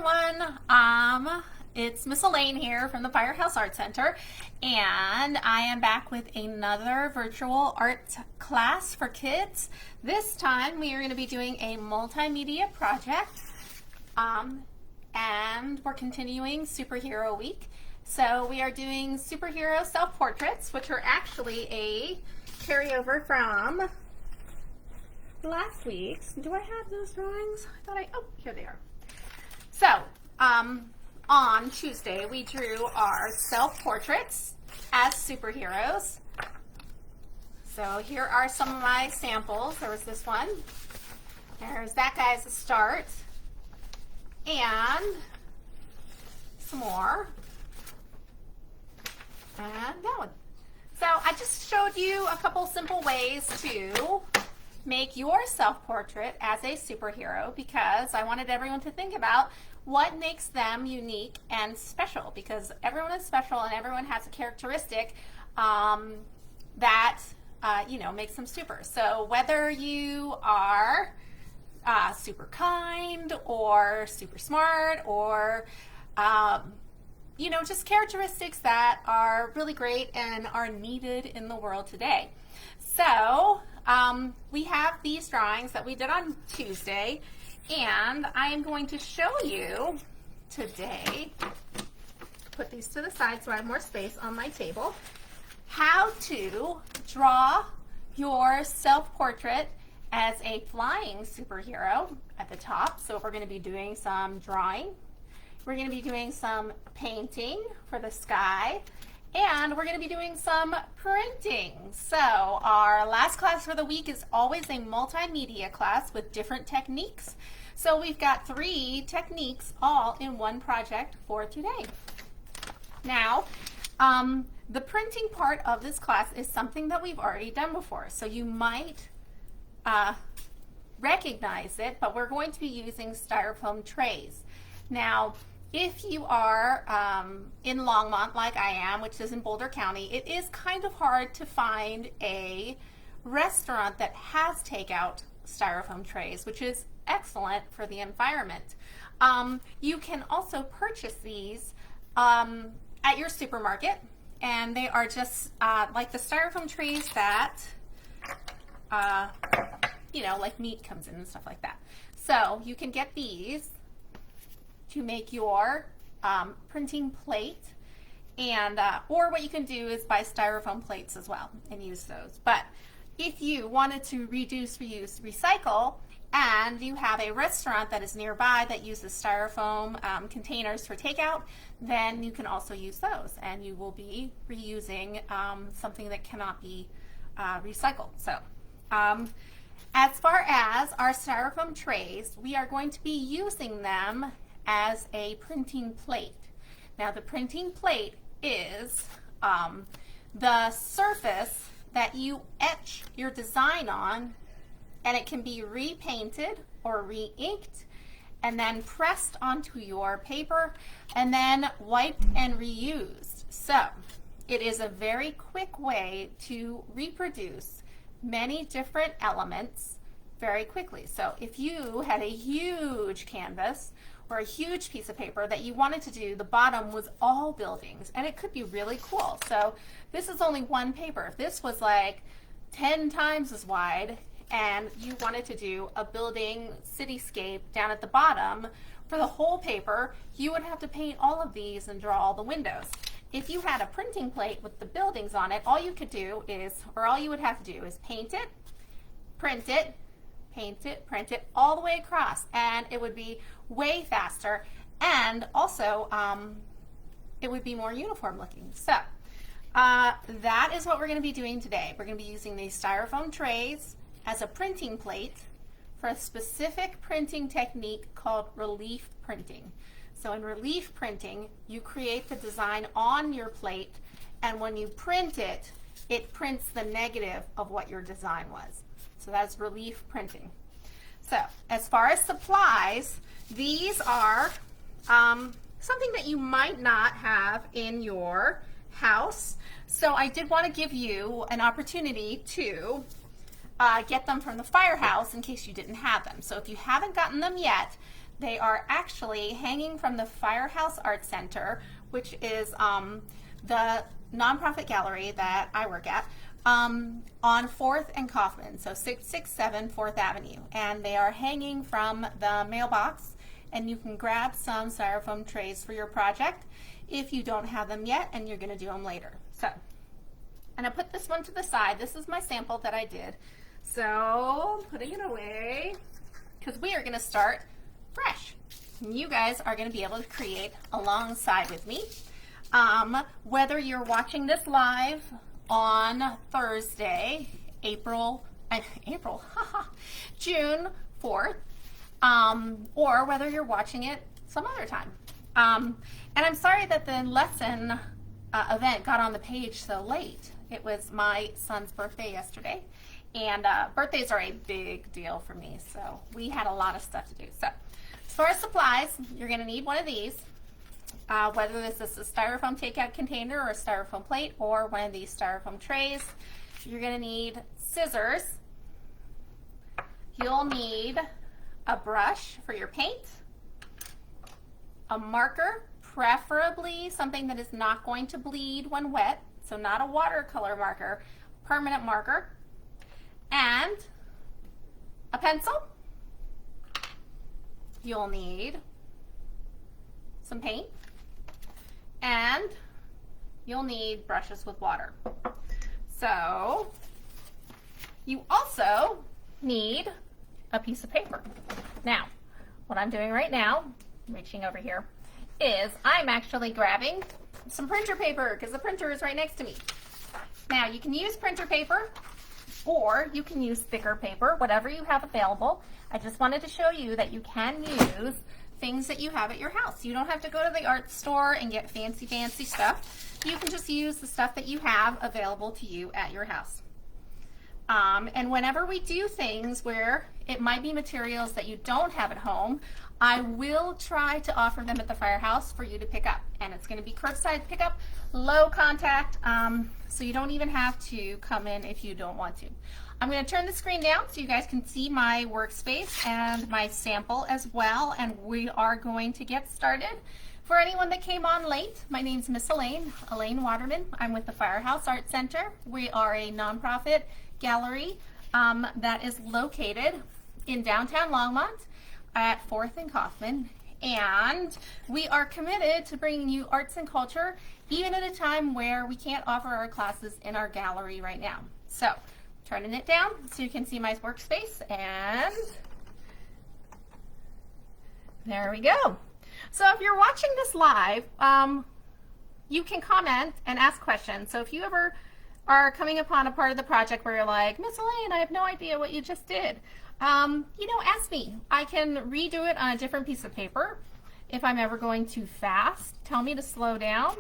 everyone. It's Miss Elaine here from the Firehouse Art Center, and I am back with another virtual art class for kids. This time we are going to be doing a multimedia project, and we're continuing Superhero Week. So we are doing superhero self-portraits, which are actually a carryover from last week's. Do I have those drawings? I thought oh, here they are. So, on Tuesday, we drew our self-portraits as superheroes. So here are some of my samples. There was this one. There's that guy as a start. And some more. And that one. So I just showed you a couple simple ways to make your self-portrait as a superhero, because I wanted everyone to think about what makes them unique and special, because everyone is special and everyone has a characteristic that makes them super. So whether you are super kind or super smart or just characteristics that are really great and are needed in the world today. So we have these drawings that we did on Tuesday, and I am going to show you today, put these to the side so I have more space on my table, how to draw your self-portrait as a flying superhero at the top. So we're going to be doing some drawing, we're going to be doing some painting for the sky, and we're going to be doing some printing. So our last class for the week is always a multimedia class with different techniques. So we've got 3 techniques all in one project for today. Now, the printing part of this class is something that we've already done before. So you might recognize it, but we're going to be using styrofoam trays. Now, if you are in Longmont like I am, which is in Boulder County, it is kind of hard to find a restaurant that has takeout styrofoam trays, which is excellent for the environment. You can also purchase these at your supermarket, and they are just like the styrofoam trays that like meat comes in and stuff like that. So you can get these to make your printing plate, and or what you can do is buy styrofoam plates as well and use those. But if you wanted to reduce, reuse, recycle, and you have a restaurant that is nearby that uses styrofoam containers for takeout, then you can also use those, and you will be reusing something that cannot be recycled. So as far as our styrofoam trays, we are going to be using them as a printing plate. Now the printing plate is the surface that you etch your design on, and it can be repainted or re-inked and then pressed onto your paper and then wiped and reused. So it is a very quick way to reproduce many different elements very quickly. So if you had a huge canvas or a huge piece of paper that you wanted to do, the bottom was all buildings, and it could be really cool. So this is only one paper. If this was like 10 times as wide and you wanted to do a building cityscape down at the bottom for the whole paper, you would have to paint all of these and draw all the windows. If you had a printing plate with the buildings on it, all you could do is, or all you would have to do is paint it, print it, paint it, print it all the way across, and it would be way faster, and also it would be more uniform looking. So that is what we're going to be doing today. We're going to be using these styrofoam trays as a printing plate for a specific printing technique called relief printing. So in relief printing, you create the design on your plate, and when you print it, it prints the negative of what your design was. So that's relief printing. So as far as supplies, these are something that you might not have in your house. So I did want to give you an opportunity to get them from the Firehouse in case you didn't have them. So if you haven't gotten them yet, They are actually hanging from the Firehouse Art Center, which is the nonprofit gallery that I work at, on 4th and Kaufman, so 667 4th Avenue. And they are hanging from the mailbox, and you can grab some styrofoam trays for your project if you don't have them yet and you're going to do them later. So, and I put this one to the side. This is my sample that I did. So, putting it away, because we are going to start fresh. And you guys are going to be able to create alongside with me. Whether you're watching this live on Thursday, June 4th, or whether you're watching it some other time. And I'm sorry that the lesson event got on the page so late. It was my son's birthday yesterday, and birthdays are a big deal for me, so we had a lot of stuff to do. So as far as supplies, you're going to need one of these, whether this is a styrofoam takeout container or a styrofoam plate or one of these styrofoam trays. You're going to need scissors. You'll need a brush for your paint, a marker, preferably something that is not going to bleed when wet, so not a watercolor marker, permanent marker, and a pencil. You'll need some paint, and you'll need brushes with water. So you also need a piece of paper. Now, what I'm doing right now, reaching over here, is I'm actually grabbing some printer paper because the printer is right next to me. Now, you can use printer paper or you can use thicker paper, whatever you have available. I just wanted to show you that you can use things that you have at your house. You don't have to go to the art store and get fancy stuff. You can just use the stuff that you have available to you at your house. And whenever we do things where it might be materials that you don't have at home, I will try to offer them at the Firehouse for you to pick up. And it's going to be curbside pickup, low contact, so you don't even have to come in if you don't want to. I'm going to turn the screen down so you guys can see my workspace and my sample as well, and we are going to get started. For anyone that came on late, my name's Miss Elaine, Elaine Waterman. I'm with the Firehouse Art Center. We are a nonprofit gallery that is located in downtown Longmont at 4th and Kaufman, and we are committed to bringing you arts and culture even at a time where we can't offer our classes in our gallery right now. So turning it down so you can see my workspace, and there we go. So if you're watching this live, you can comment and ask questions. So if you ever are coming upon a part of the project where you're like, Miss Elaine, I have no idea what you just did, ask me. I can redo it on a different piece of paper. If I'm ever going too fast, tell me to slow down.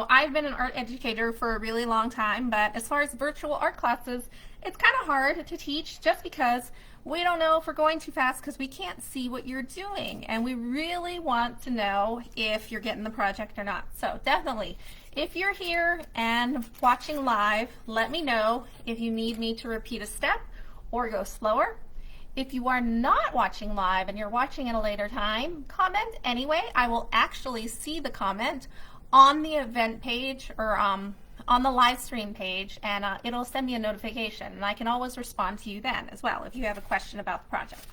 I've been an art educator for a really long time, but as far as virtual art classes, it's kind of hard to teach just because we don't know if we're going too fast because we can't see what you're doing, and we really want to know if you're getting the project or not. So definitely, if you're here and watching live, let me know if you need me to repeat a step or go slower. If you are not watching live and you're watching at a later time, comment anyway. I will actually see the comment on the event page or on the live stream page, and it'll send me a notification, and I can always respond to you then as well if you have a question about the project.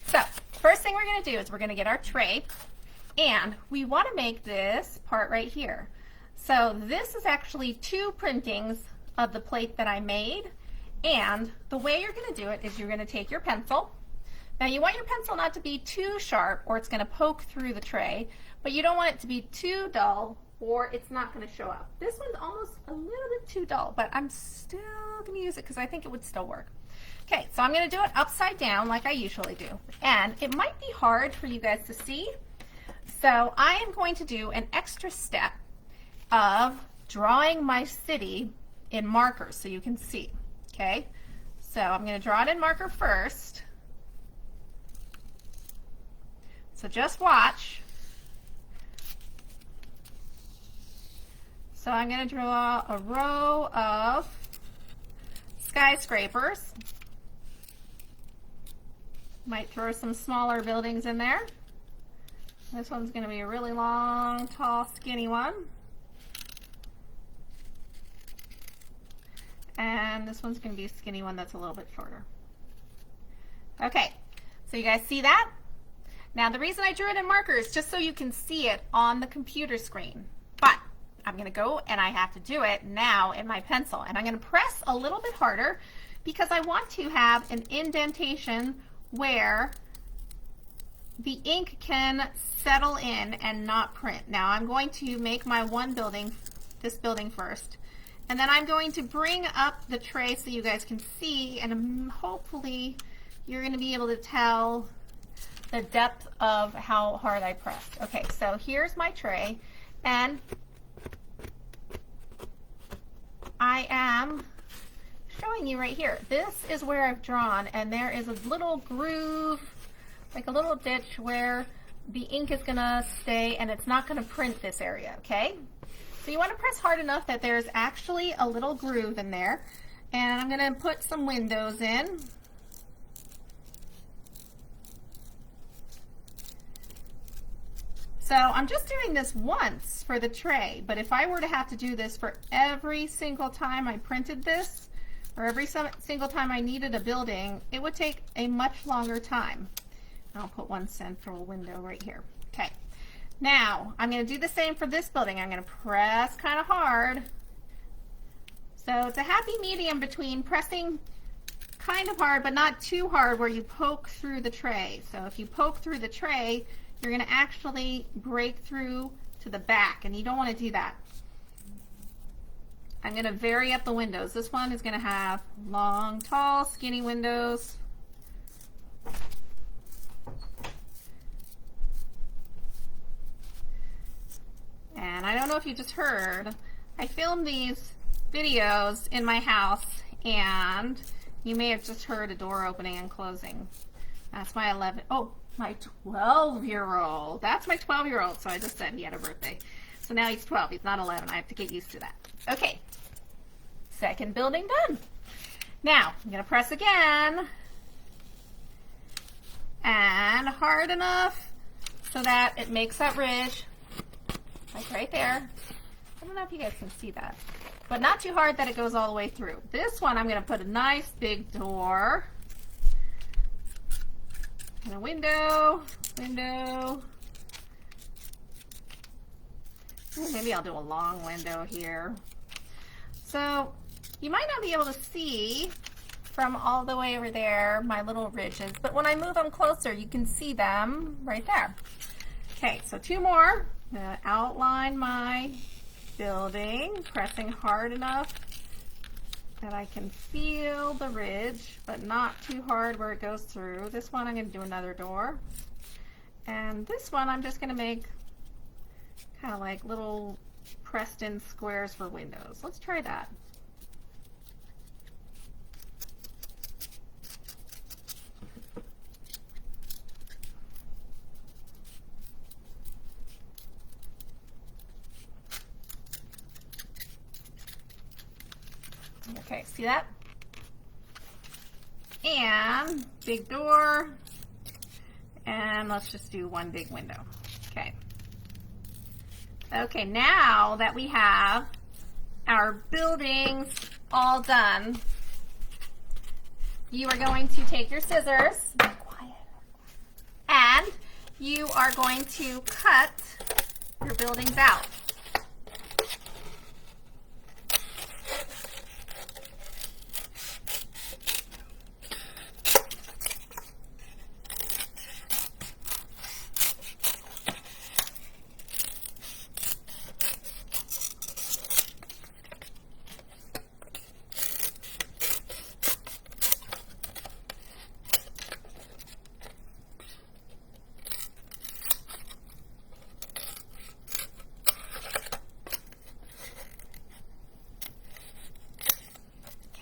So first thing we're going to do is we're going to get our tray, and we want to make this part right here. So this is actually 2 printings of the plate that I made, and the way you're going to do it is you're going to take your pencil. Now you want your pencil not to be too sharp or it's going to poke through the tray, but you don't want it to be too dull or it's not going to show up. This one's almost a little bit too dull, but I'm still going to use it because I think it would still work. Okay, so I'm going to do it upside down like I usually do, and it might be hard for you guys to see, so I am going to do an extra step of drawing my city in markers so you can see. Okay, so I'm going to draw it in marker first, so just watch. So I'm going to draw a row of skyscrapers. Might throw some smaller buildings in there. This one's going to be a really long, tall, skinny one. And this one's going to be a skinny one that's a little bit shorter. Okay, so you guys see that? Now the reason I drew it in marker is just so you can see it on the computer screen. But I'm going to go and I have to do it now in my pencil. And I'm going to press a little bit harder because I want to have an indentation where the ink can settle in and not print. Now I'm going to make my one building, this building first. And then I'm going to bring up the tray so you guys can see, and hopefully you're going to be able to tell the depth of how hard I pressed. Okay, so here's my tray, and I am showing you right here. This is where I've drawn, and there is a little groove, like a little ditch where the ink is going to stay and it's not going to print this area, okay? So you want to press hard enough that there's actually a little groove in there. And I'm going to put some windows in. So I'm just doing this once for the tray, but if I were to have to do this for every single time I printed this, or every single time I needed a building, it would take a much longer time. I'll put one central window right here. Okay. Now, I'm going to do the same for this building. I'm going to press kind of hard. So it's a happy medium between pressing kind of hard, but not too hard where you poke through the tray. So if you poke through the tray, you're going to actually break through to the back, and you don't want to do that. I'm going to vary up the windows. This one is going to have long, tall, skinny windows. And I don't know if you just heard, I filmed these videos in my house, and you may have just heard a door opening and closing. That's my my 12-year-old. That's my 12-year-old, so I just said he had a birthday. So now he's 12, he's not 11. I have to get used to that. Okay, second building done. Now, I'm going to press again, and hard enough so that it makes that ridge. Like right there. I don't know if you guys can see that, but not too hard that it goes all the way through. This one I'm going to put a nice big door and a window. Ooh, maybe I'll do a long window here. So you might not be able to see from all the way over there my little ridges, but when I move them closer you can see them right there. Okay, so two more. I'm going to outline my building, pressing hard enough that I can feel the ridge, but not too hard where it goes through. This one I'm going to do another door. And this one I'm just going to make kind of like little pressed in squares for windows. Let's try that. Okay, see that? And big door, and let's just do one big window. Okay. Okay, now that we have our buildings all done, you are going to take your scissors, and you are going to cut your buildings out.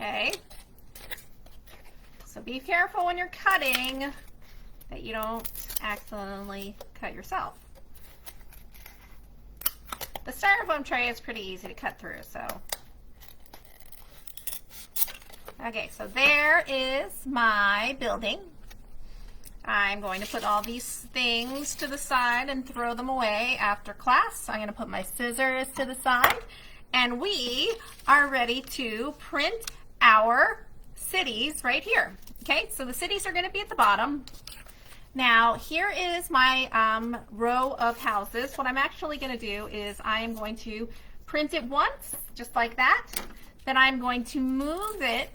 Okay, so be careful when you're cutting that you don't accidentally cut yourself. The styrofoam tray is pretty easy to cut through, so. Okay, so there is my building. I'm going to put all these things to the side and throw them away after class. I'm going to put my scissors to the side, and we are ready to print our cities right here. Okay, so the cities are going to be at the bottom. Now, here is my row of houses. What I'm actually going to do is I am going to print it once, just like that. Then I'm going to move it,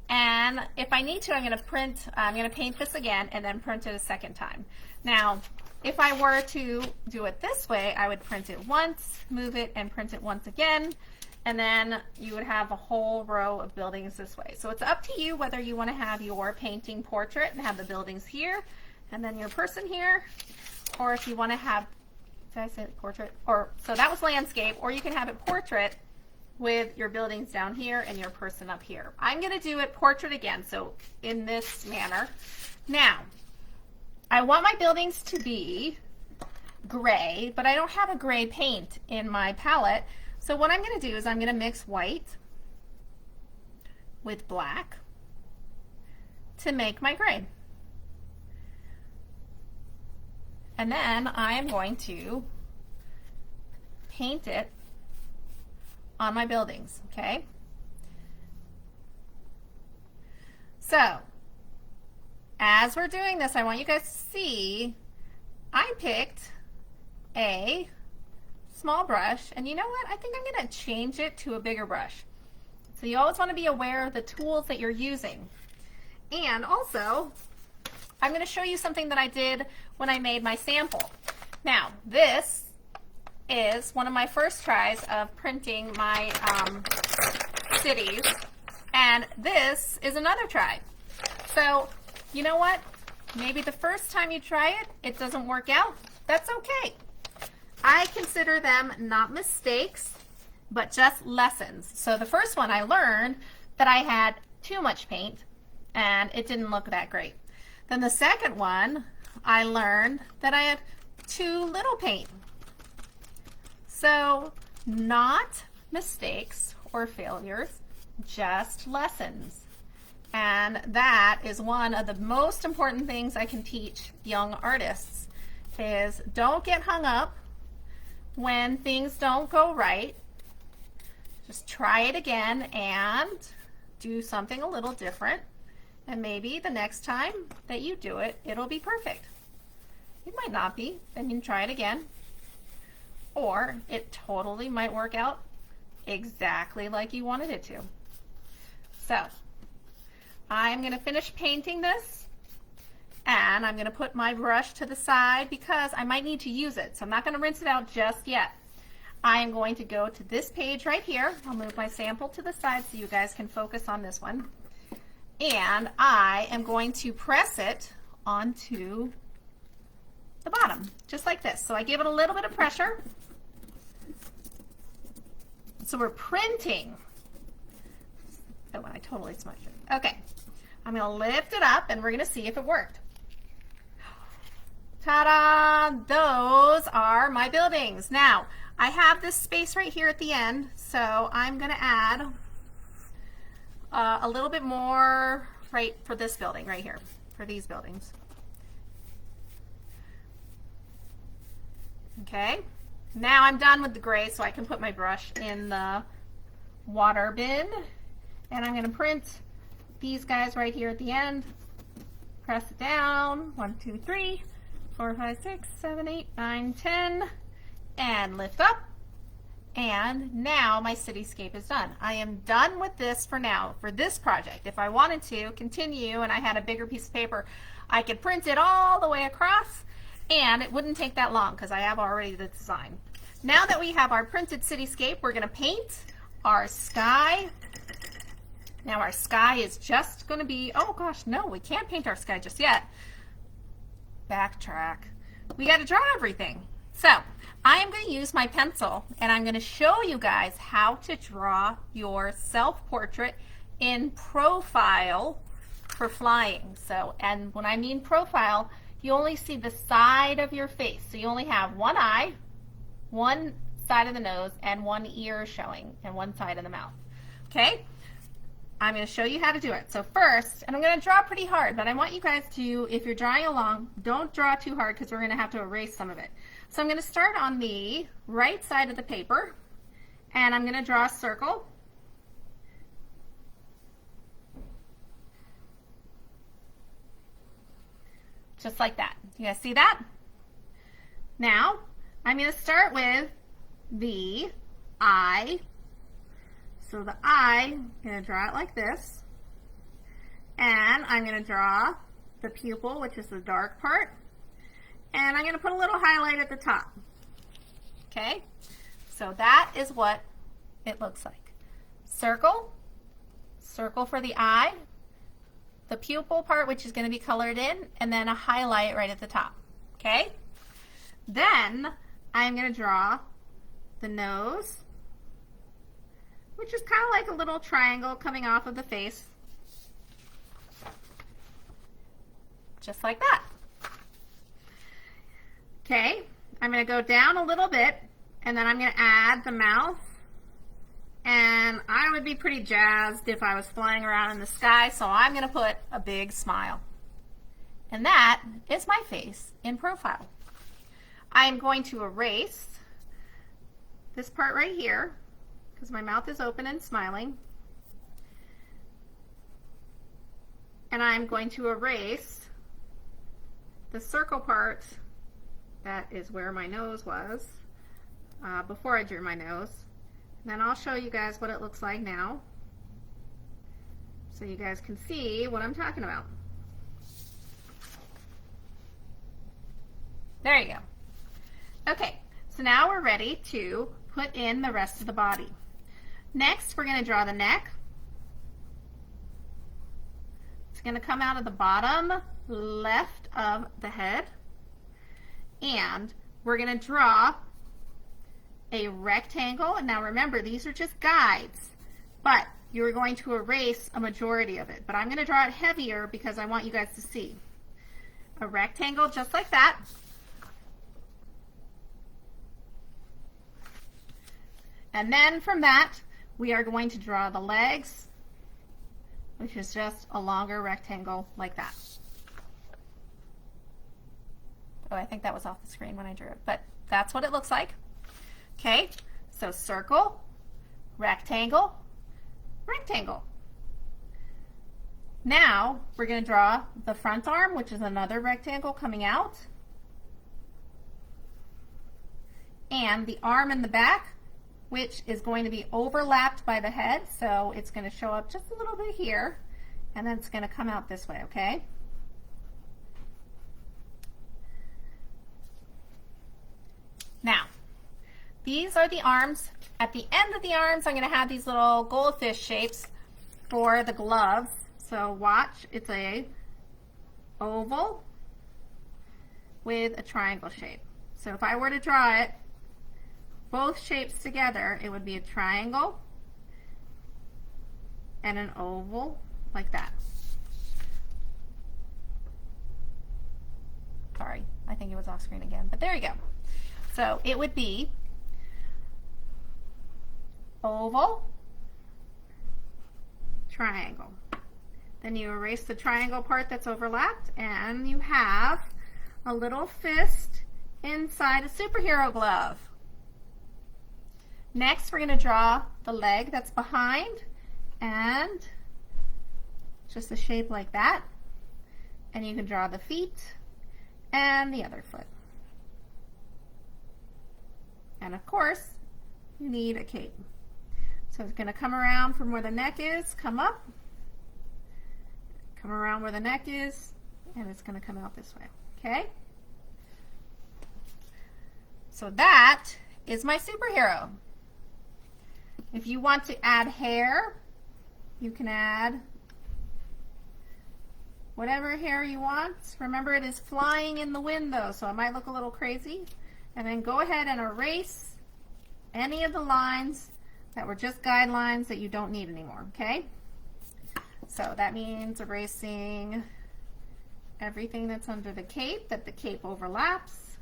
and if I need to, I'm going to paint this again and then print it a second time. Now, if I were to do it this way, I would print it once, move it, and print it once again, and then you would have a whole row of buildings this way. So it's up to you whether you want to have your painting portrait and have the buildings here, and then your person here, or if you want to have, did I say portrait? Or, so that was landscape, or you can have it portrait with your buildings down here and your person up here. I'm going to do it portrait again, so in this manner. Now, I want my buildings to be gray, but I don't have a gray paint in my palette. So what I'm going to do is I'm going to mix white with black to make my gray. And then I am going to paint it on my buildings, okay? So, as we're doing this, I want you guys to see I picked a small brush, and you know what? I think I'm going to change it to a bigger brush. So you always want to be aware of the tools that you're using. And also, I'm going to show you something that I did when I made my sample. Now, this is one of my first tries of printing my cities, and this is another try. So, you know what? Maybe the first time you try it, it doesn't work out. That's okay. I consider them not mistakes, but just lessons. So the first one I learned that I had too much paint, and it didn't look that great. Then the second one, I learned that I had too little paint. So, not mistakes or failures, just lessons. And that is one of the most important things I can teach young artists, is don't get hung up when things don't go right. Just try it again and do something a little different. And maybe the next time that you do it, it'll be perfect. It might not be, then you can try it again. Or it totally might work out exactly like you wanted it to. So I'm going to finish painting this, and I'm going to put my brush to the side because I might need to use it. So I'm not going to rinse it out just yet. I'm going to go to this page right here. I'll move my sample to the side so you guys can focus on this one. And I am going to press it onto the bottom, just like this. So I give it a little bit of pressure. So we're printing. Oh, and I totally smudged it. Okay, I'm going to lift it up, and we're going to see if it worked. Ta-da! Those are my buildings. Now, I have this space right here at the end, so I'm going to add a little bit more right for this building right here, for these buildings. Okay, now I'm done with the gray, so I can put my brush in the water bin, and I'm going to print these guys right here at the end. Press it down, 1, 2, 3, 4, 5, 6, 7, 8, 9, 10, and lift up. And now my cityscape is done. I am done with this for now, for this project. If I wanted to continue and I had a bigger piece of paper, I could print it all the way across, and it wouldn't take that long because I have already the design. Now that we have our printed cityscape, we're going to paint our sky. Now our sky is just going to be, oh gosh, no, we can't paint our sky just yet. Backtrack. We got to draw everything. So I am going to use my pencil, and I'm going to show you guys how to draw your self-portrait in profile for flying. So, and when I mean profile, you only see the side of your face. So you only have one eye, one side of the nose, and one ear showing, and one side of the mouth. Okay? I'm going to show you how to do it. So first, and I'm going to draw pretty hard, but I want you guys to, if you're drawing along, don't draw too hard because we're going to have to erase some of it. So I'm going to start on the right side of the paper, and I'm going to draw a circle. Just like that. You guys see that? Now, I'm going to start with the eye. So the eye, I'm going to draw it like this. And I'm going to draw the pupil, which is the dark part. And I'm going to put a little highlight at the top. Okay? So that is what it looks like. Circle, circle for the eye, the pupil part, which is going to be colored in, and then a highlight right at the top. Okay? Then I'm going to draw the nose, which is kind of like a little triangle coming off of the face. Just like that. Okay, I'm going to go down a little bit, and then I'm going to add the mouth. And I would be pretty jazzed if I was flying around in the sky, so I'm going to put a big smile. And that is my face in profile. I am going to erase this part right here, because my mouth is open and smiling. And I'm going to erase the circle part that is where my nose was before I drew my nose. And then I'll show you guys what it looks like now, so you guys can see what I'm talking about. There you go. Okay, so now we're ready to put in the rest of the body. Next, we're going to draw the neck. It's going to come out of the bottom left of the head. And we're going to draw a rectangle. And now remember, these are just guides, but you're going to erase a majority of it. But I'm going to draw it heavier because I want you guys to see. A rectangle just like that. And then from that, we are going to draw the legs, which is just a longer rectangle like that. Oh, I think that was off the screen when I drew it, but that's what it looks like. Okay, so circle, rectangle, rectangle. Now we're going to draw the front arm, which is another rectangle coming out, and the arm in the back, which is going to be overlapped by the head, so it's going to show up just a little bit here, and then it's going to come out this way, okay? Now, these are the arms. At the end of the arms, I'm going to have these little goldfish shapes for the gloves. So watch, it's a oval with a triangle shape. So if I were to draw it, both shapes together, it would be a triangle and an oval like that. Sorry, I think it was off screen again, but there you go. So it would be oval, triangle. Then you erase the triangle part that's overlapped, and you have a little fist inside a superhero glove. Next, we're going to draw the leg that's behind, and just a shape like that. And you can draw the feet and the other foot. And of course, you need a cape. So it's going to come around from where the neck is, come up, come around where the neck is, and it's going to come out this way. Okay? So that is my superhero. If you want to add hair, you can add whatever hair you want. Remember, it is flying in the wind though, so it might look a little crazy. And then go ahead and erase any of the lines that were just guidelines that you don't need anymore, okay? So that means erasing everything that's under the cape, that the cape overlaps.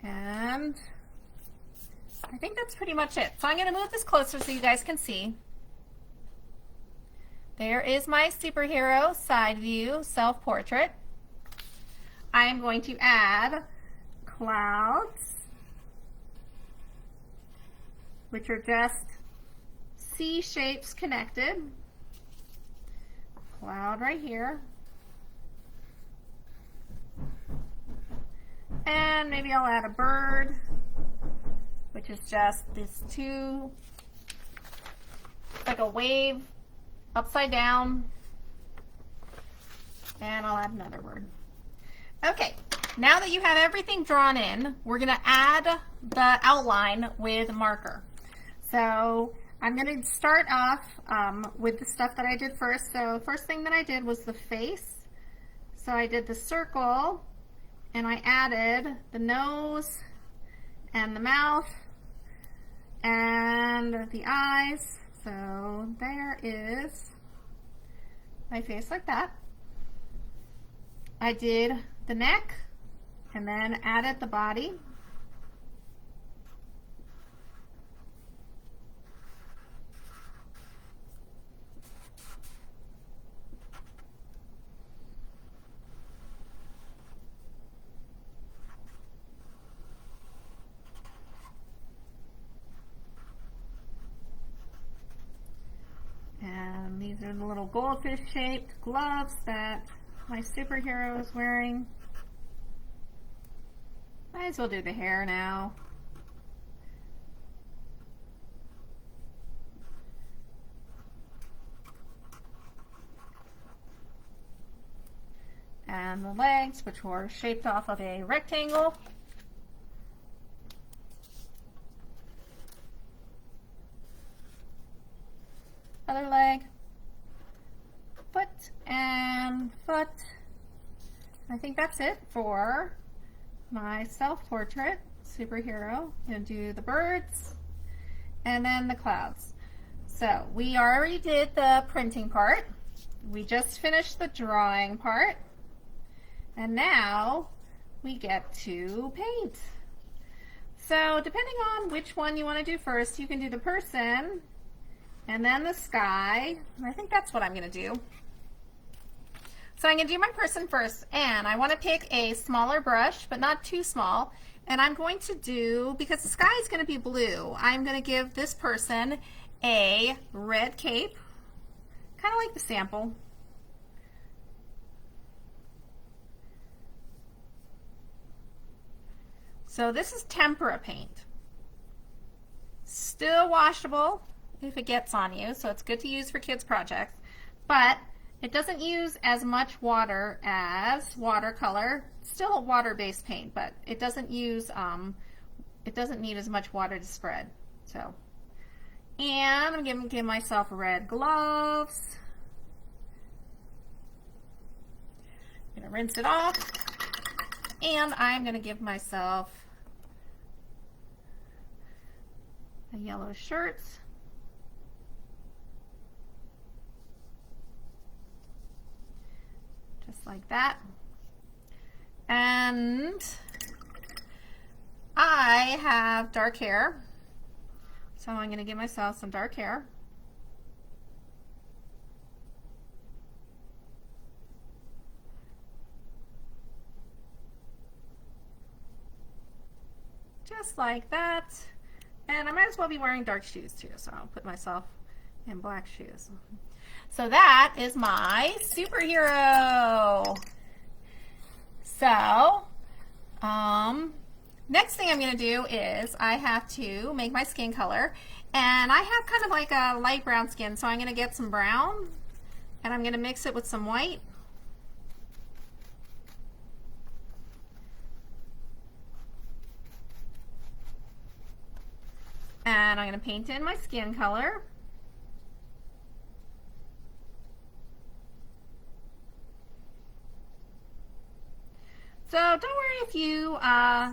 And I think that's pretty much it. So I'm going to move this closer so you guys can see. There is my superhero side view self-portrait. I'm going to add clouds, which are just C shapes connected. Cloud right here. And maybe I'll add a bird, which is just this two, like a wave upside down. And I'll add another bird. Okay, now that you have everything drawn in, we're going to add the outline with a marker. So I'm going to start off with the stuff that I did first. So first thing that I did was the face. So I did the circle, and I added the nose and the mouth and the eyes. So there is my face like that. I did the neck and then added the body. And these are the little goldfish shaped gloves that my superhero is wearing. Might as well do the hair now. And the legs, which were shaped off of a rectangle. Other leg, foot and foot. I think that's it for my self-portrait superhero. I'm going to do the birds and then the clouds. So we already did the printing part. We just finished the drawing part. And now we get to paint. So depending on which one you want to do first, you can do the person and then the sky. And I think that's what I'm going to do. So I'm going to do my person first, and I want to pick a smaller brush, but not too small. And I'm going to do, because the sky is going to be blue, I'm going to give this person a red cape, kind of like the sample. So this is tempera paint. Still washable if it gets on you, so it's good to use for kids' projects, but it doesn't use as much water as watercolor. It's still a water-based paint, but it doesn't use, it doesn't need as much water to spread. So, and I'm going to give myself red gloves. I'm going to rinse it off, and I'm going to give myself a yellow shirt. Just like that. And I have dark hair, so I'm going to give myself some dark hair. Just like that. And I might as well be wearing dark shoes too, so I'll put myself in black shoes. So that is my superhero. So, next thing I'm going to do is I have to make my skin color. And I have kind of like a light brown skin, so I'm going to get some brown and I'm going to mix it with some white. And I'm going to paint in my skin color. So don't worry if you,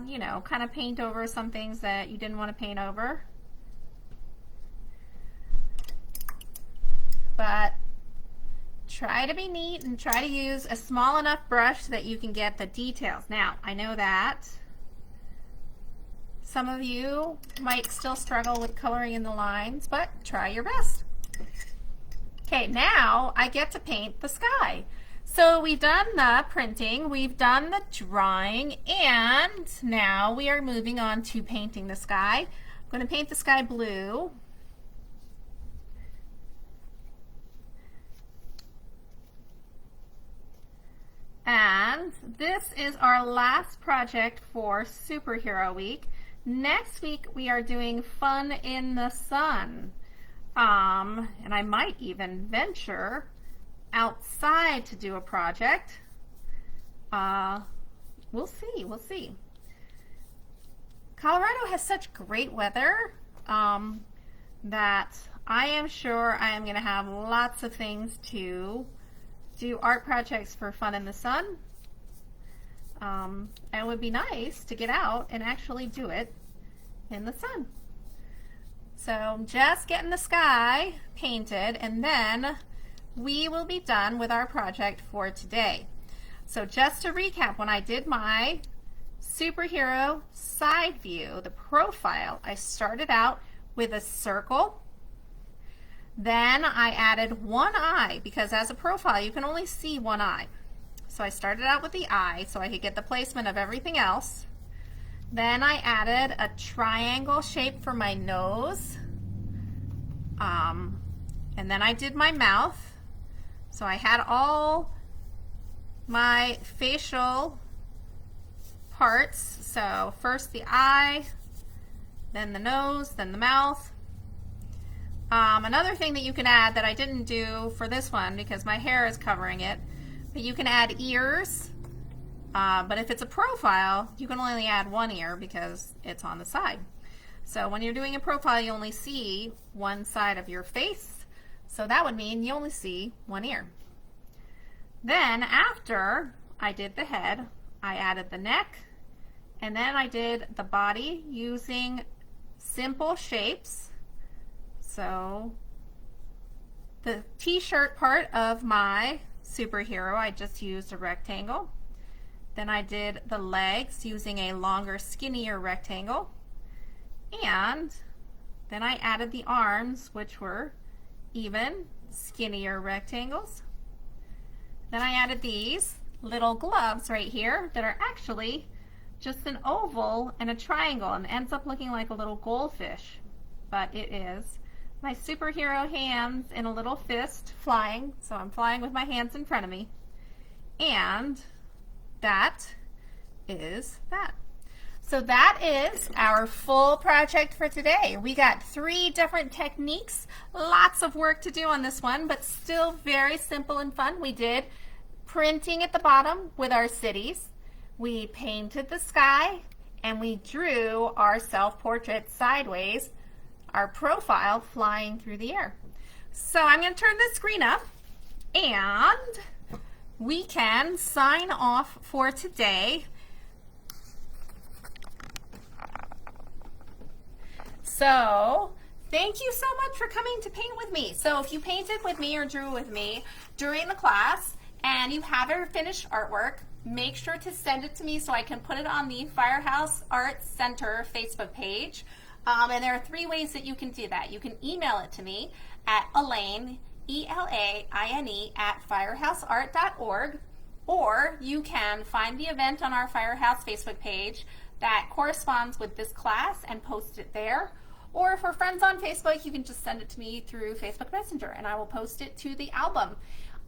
you know, kind of paint over some things that you didn't want to paint over. But try to be neat and try to use a small enough brush so that you can get the details. Now, I know that Some of you might still struggle with coloring in the lines, but try your best. Okay, now I get to paint the sky. So we've done the printing, we've done the drawing, and now we are moving on to painting the sky. I'm going to paint the sky blue. And this is our last project for Superhero Week. Next week we are doing Fun in the Sun. And I might even venture outside to do a project. We'll see. Colorado has such great weather that I am sure I am going to have lots of things to do art projects for Fun in the Sun. It would be nice to get out and actually do it in the sun. So I'm just getting the sky painted, and then we will be done with our project for today. So just to recap, when I did my superhero side view, the profile, I started out with a circle. Then I added one eye, because as a profile you can only see one eye. So I started out with the eye so I could get the placement of everything else. Then I added a triangle shape for my nose. And then I did my mouth. So I had all my facial parts. So first the eye, then the nose, then the mouth. Another thing that you can add that I didn't do for this one because my hair is covering it, but you can add ears. But if it's a profile, you can only add one ear because it's on the side. So when you're doing a profile, you only see one side of your face. So that would mean you only see one ear. Then after I did the head, I added the neck, and then I did the body using simple shapes. So the t-shirt part of my superhero, I just used a rectangle. Then I did the legs using a longer, skinnier rectangle. And then I added the arms, which were even skinnier rectangles. Then I added these little gloves right here that are actually just an oval and a triangle, and ends up looking like a little goldfish, but it is my superhero hands in a little fist flying, so I'm flying with my hands in front of me. And that is that. So that is our full project for today. We got 3 different techniques, lots of work to do on this one, but still very simple and fun. We did printing at the bottom with our cities. We painted the sky, and we drew our self-portrait sideways, our profile flying through the air. So I'm going to turn the screen up, and we can sign off for today. So thank you so much for coming to paint with me. So if you painted with me or drew with me during the class and you have a finished artwork, make sure to send it to me so I can put it on the Firehouse Art Center Facebook page. And there are 3 ways that you can do that. You can email it to me at Elaine, ELAINE @firehouseart.org, or you can find the event on our Firehouse Facebook page that corresponds with this class and post it there. Or for friends on Facebook, you can just send it to me through Facebook Messenger and I will post it to the album.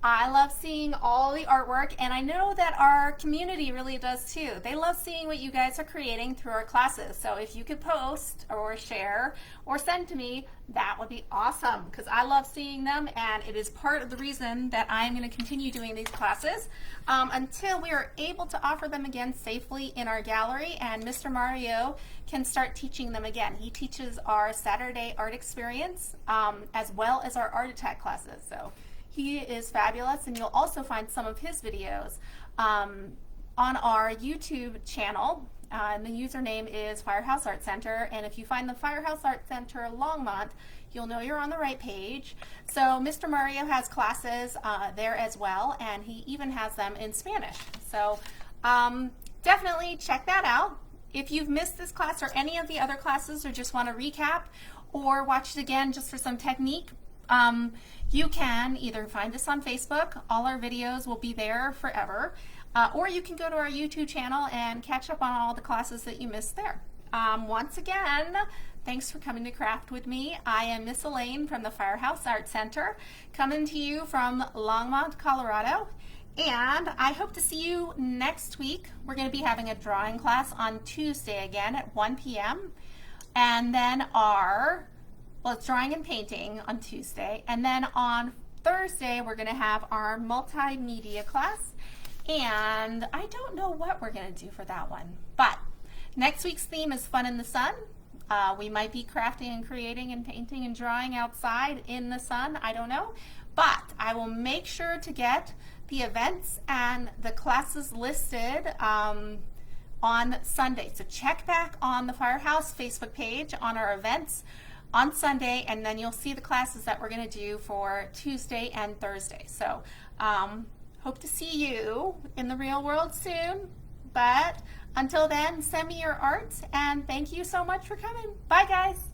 I love seeing all the artwork, and I know that our community really does too. They love seeing what you guys are creating through our classes. So if you could post or share or send to me, that would be awesome, because I love seeing them, and it is part of the reason that I'm going to continue doing these classes until we are able to offer them again safely in our gallery and Mr. Mario can start teaching them again. He teaches our Saturday art experience as well as our art attack classes. So he is fabulous, and you'll also find some of his videos on our YouTube channel. And the username is Firehouse Art Center, and if you find the Firehouse Art Center Longmont, you'll know you're on the right page. So Mr. Mario has classes there as well, and he even has them in Spanish. So definitely check that out. if you've missed this class or any of the other classes or just want to recap or watch it again just for some technique, you can either find us on Facebook. All our videos will be there forever. Or you can go to our YouTube channel and catch up on all the classes that you missed there. Once again, thanks for coming to craft with me. I am Miss Elaine from the Firehouse Art Center, coming to you from Longmont, Colorado. And I hope to see you next week. We're going to be having a drawing class on Tuesday again at 1 p.m. And then it's drawing and painting on Tuesday. And then on Thursday, we're going to have our multimedia class. And I don't know what we're going to do for that one. But next week's theme is fun in the sun. We might be crafting and creating and painting and drawing outside in the sun. I don't know. But I will make sure to get the events and the classes listed on Sunday. So check back on the Firehouse Facebook page on our events on Sunday, and then you'll see the classes that we're going to do for Tuesday and Thursday. So hope to see you in the real world soon. But until then, send me your art, and thank you so much for coming. Bye, guys.